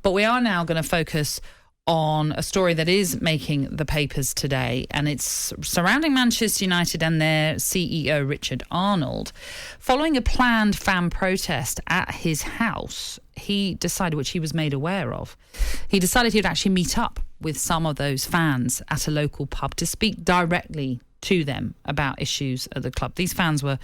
But we are now going to focus on a story that is making the papers today, and it's surrounding Manchester United and their CEO Richard Arnold. Following a planned fan protest at his house, he decided, which he was made aware of, he decided he would actually meet up with some of those fans at a local pub to speak directly to them about issues at the club. These fans were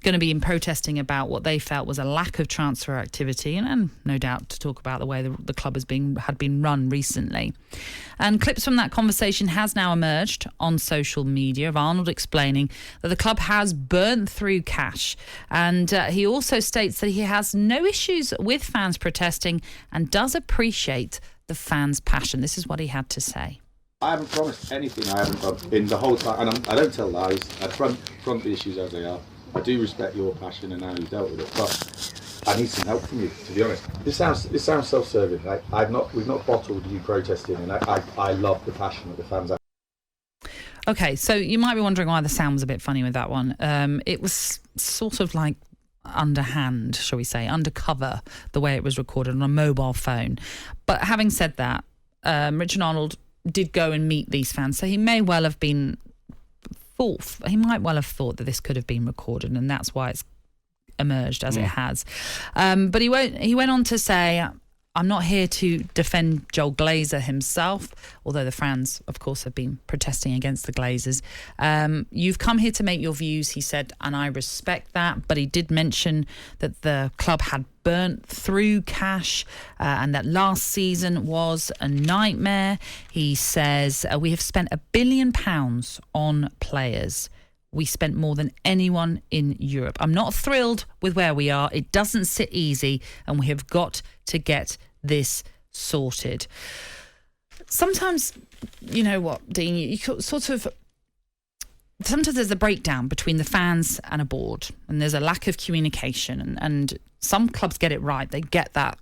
going to be protesting about what they felt was a lack of transfer activity, and no doubt to talk about the way the club had been run recently. And clips from that conversation has now emerged on social media of Arnold explaining that the club has burnt through cash, and he also states that he has no issues with fans protesting and does appreciate the fans' passion. This is what he had to say. I haven't promised anything I haven't done in the whole time, and I don't tell lies. I front the issues as they are. I do respect your passion and how you dealt with it, but I need some help from you, to be honest. This sounds self-serving. We've not bottled you protesting, and I love the passion that the fans have. Okay, so you might be wondering why the sound was a bit funny with that one. It was sort of like underhand, shall we say, undercover, the way it was recorded on a mobile phone. But having said that, Richard Arnold did go and meet these fans, so he might well have thought that this could have been recorded, and that's why it's emerged as it has. But he went on to say, I'm not here to defend Joel Glazer himself, although the fans, of course, have been protesting against the Glazers. You've come here to make your views, he said, and I respect that. But he did mention that the club had burnt through cash and that last season was a nightmare. He says, we have spent £1 billion on players. We spent more than anyone in Europe. I'm not thrilled with where we are. It doesn't sit easy, and we have got to get this sorted. Sometimes, you know what, Dean, you sort of... Sometimes there's a breakdown between the fans and a board, and there's a lack of communication, and some clubs get it right. They get that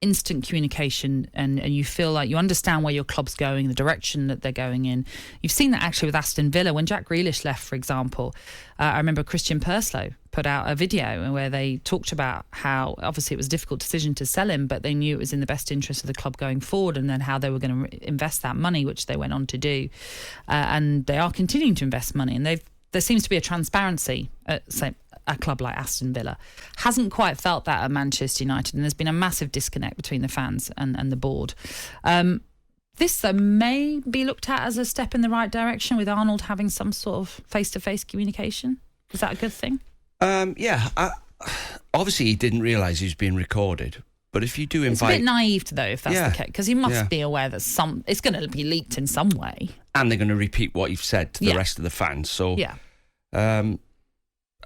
instant communication, and you feel like you understand where your club's going, the direction that they're going in. You've seen that actually with Aston Villa. When Jack Grealish left, for example, I remember Christian Purslow put out a video where they talked about how obviously it was a difficult decision to sell him, but they knew it was in the best interest of the club going forward, and then how they were going to invest that money, which they went on to do. And they are continuing to invest money, and there seems to be a transparency at, say, a club like Aston Villa. Hasn't quite felt that at Manchester United, and there's been a massive disconnect between the fans and the board. This may be looked at as a step in the right direction, with Arnold having some sort of face-to-face communication. Is that a good thing? Obviously he didn't realise he was being recorded, but if you do invite... It's a bit naive, though, if that's the case, because he must be aware that it's going to be leaked in some way. And they're going to repeat what you've said to the rest of the fans. So,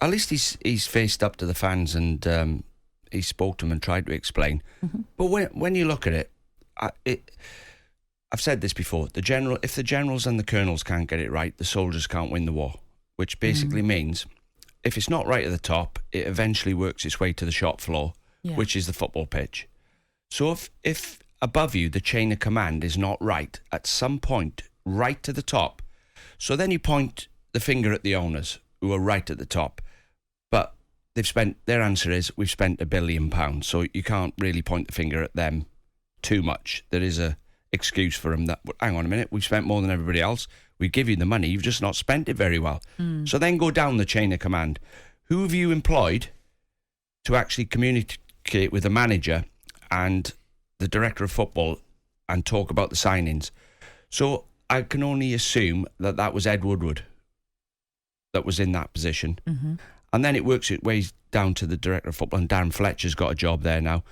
at least he's faced up to the fans, and he spoke to them and tried to explain. Mm-hmm. But when you look at it, I've said this before, if the generals and the colonels can't get it right, the soldiers can't win the war, which basically means if it's not right at the top, it eventually works its way to the shop floor, which is the football pitch. So if above you the chain of command is not right at some point, right to the top, so then you point the finger at the owners who are right at the top, but their answer is, we've spent £1 billion, so you can't really point the finger at them too much. There is a excuse for them that, hang on a minute, we've spent more than everybody else, we give you the money, you've just not spent it very well. So then go down the chain of command. Who have you employed to actually communicate with the manager and the director of football and talk about the signings? So I can only assume that was Ed Woodward that was in that position. Mm-hmm. And then it works its way down to the director of football, and Darren Fletcher's got a job there now.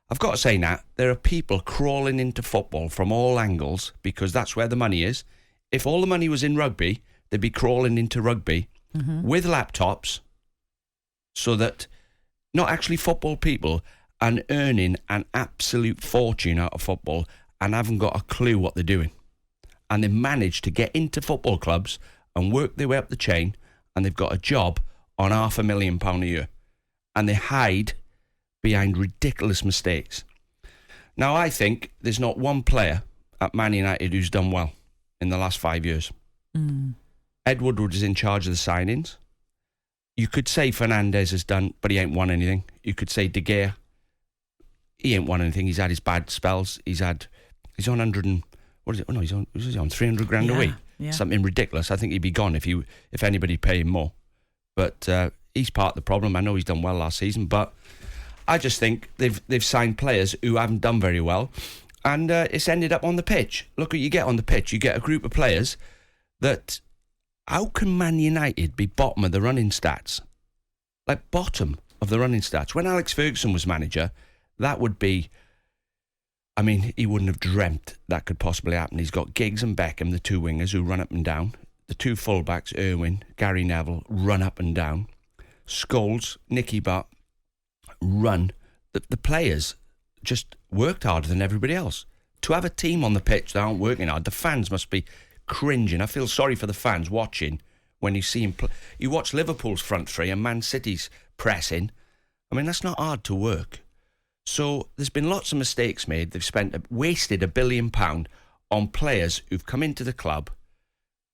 I've got to say, Nat, there are people crawling into football from all angles because that's where the money is. If all the money was in rugby, they'd be crawling into rugby with laptops, so that not actually football people and earning an absolute fortune out of football and haven't got a clue what they're doing. And they've managed to get into football clubs and work their way up the chain, and they've got a job on £500,000 a year. And they hide behind ridiculous mistakes. Now, I think there's not one player at Man United who's done well in the last 5 years. Ed Woodward is in charge of the signings. You could say Fernandes has done, but he ain't won anything. You could say De Gea. he ain't won anything. He's had his bad spells. He's on 100 and what is it? Oh no, he's on 300 grand a week. Yeah. Something ridiculous. I think he'd be gone if anybody paid him more. But he's part of the problem. I know he's done well last season, but I just think they've signed players who haven't done very well, and it's ended up on the pitch. Look what you get on the pitch. You get a group of players that. How can Man United be bottom of the running stats? Like bottom of the running stats. When Alex Ferguson was manager, that would be... I mean, he wouldn't have dreamt that could possibly happen. He's got Giggs and Beckham, the two wingers who run up and down. The two fullbacks, Irwin, Gary Neville, run up and down. Scholes, Nicky Butt, run. The players just worked harder than everybody else. To have a team on the pitch that aren't working hard, the fans must be... cringing. I feel sorry for the fans watching when you see him you watch Liverpool's front three and Man City's pressing. I mean, that's not hard to work. So there's been lots of mistakes made. They've wasted £1 billion on players who've come into the club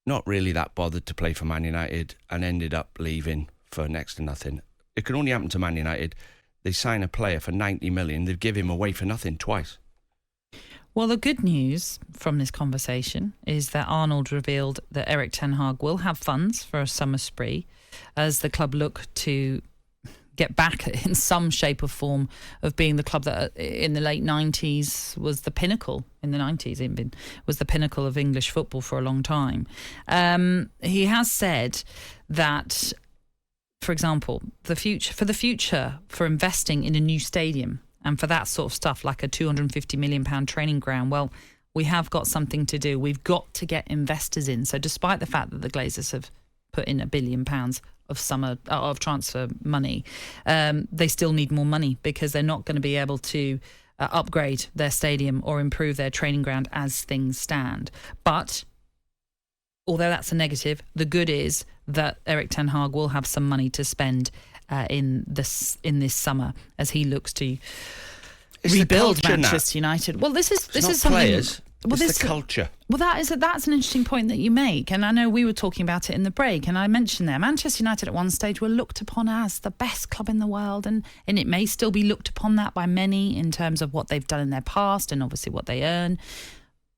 not really that bothered to play for Man United and ended up leaving for next to nothing. It can only happen to Man United. They sign a player for 90 million, they give him away for nothing twice. Well, the good news from this conversation is that Arnold revealed that Erik ten Hag will have funds for a summer spree as the club look to get back in some shape or form of being the club that in the late 90s was the pinnacle, in the 90s even, was the pinnacle of English football for a long time. He has said that, for example, the future for investing in a new stadium and for that sort of stuff, like a £250 million training ground, well, we have got something to do. We've got to get investors in. So despite the fact that the Glazers have put in £1 billion of transfer money, they still need more money because they're not going to be able to upgrade their stadium or improve their training ground as things stand. But although that's a negative, the good is that Erik ten Hag will have some money to spend in this summer as he looks to rebuild Manchester United. Well, this is something. Players. Well, it's the culture. Well, that's an interesting point that you make, and I know we were talking about it in the break, and I mentioned there Manchester United at one stage were looked upon as the best club in the world, and it may still be looked upon that by many in terms of what they've done in their past and obviously what they earn.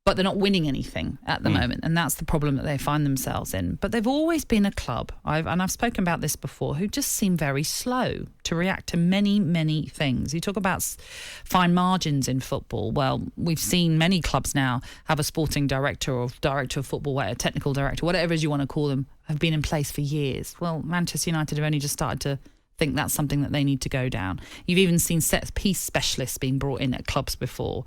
But they're not winning anything at the moment, and that's the problem that they find themselves in. But they've always been a club, I've spoken about this before, who just seem very slow to react to many, many things. You talk about fine margins in football. Well, we've seen many clubs now have a sporting director or director of football, a technical director, whatever it is you want to call them, have been in place for years. Well, Manchester United have only just started to think that's something that they need to go down. You've even seen set-piece specialists being brought in at clubs before.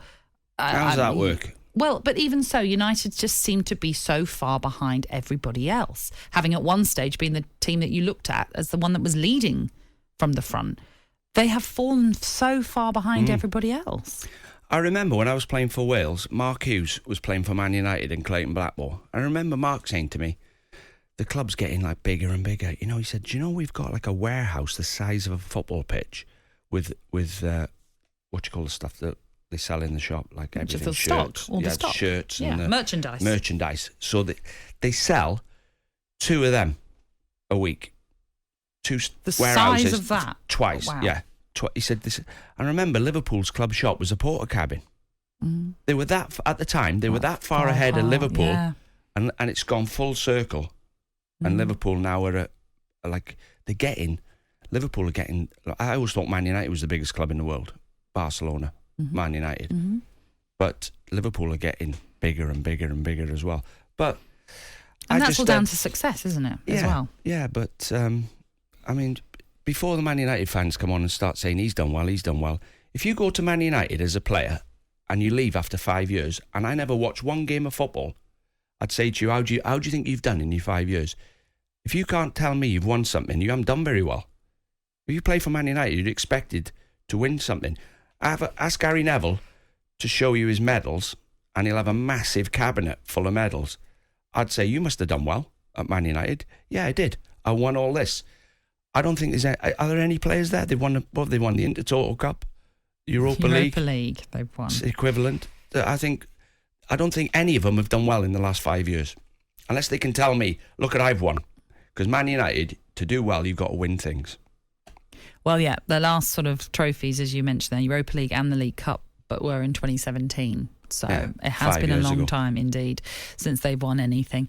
How does that work? Well, but even so, United just seem to be so far behind everybody else, having at one stage been the team that you looked at as the one that was leading from the front. They have fallen so far behind everybody else. I remember when I was playing for Wales, Mark Hughes was playing for Man United and Clayton Blackmore. I remember Mark saying to me, the club's getting like bigger and bigger. You know, he said, do you know we've got like a warehouse the size of a football pitch with what you call the stuff that they sell in the shop, like everything, just the shirts, stock, all the stock. Shirts, yeah, and merchandise. So they sell 2 of them a week. 2 the warehouses size of that twice. Oh, wow. Yeah, he said this. I remember Liverpool's club shop was a porter cabin. They were that at the time. They were that far ahead of Liverpool, yeah. and it's gone full circle. And Liverpool now are like they're getting. Liverpool are getting. I always thought Man United was the biggest club in the world. Barcelona. Man United, but Liverpool are getting bigger and bigger and bigger as well. But that's all down to success, isn't it? Yeah, as well. Yeah, but I mean, before the Man United fans come on and start saying he's done well. If you go to Man United as a player and you leave after 5 years, and I never watched one game of football, I'd say to you, how do you think you've done in your 5 years? If you can't tell me you've won something, you haven't done very well. If you play for Man United, you're expected to win something. Ask Gary Neville to show you his medals, and he'll have a massive cabinet full of medals. I'd say, you must have done well at Man United. Yeah, I did. I won all this. I don't think are there any players there? They won the Intertoto Cup, Europa League. They've won. It's equivalent. I don't think any of them have done well in the last 5 years. Unless they can tell me, look, I've won. Because Man United, to do well, you've got to win things. Well, yeah, the last sort of trophies, as you mentioned, the Europa League and the League Cup, but were in 2017. So it has been a long time indeed since they've won anything.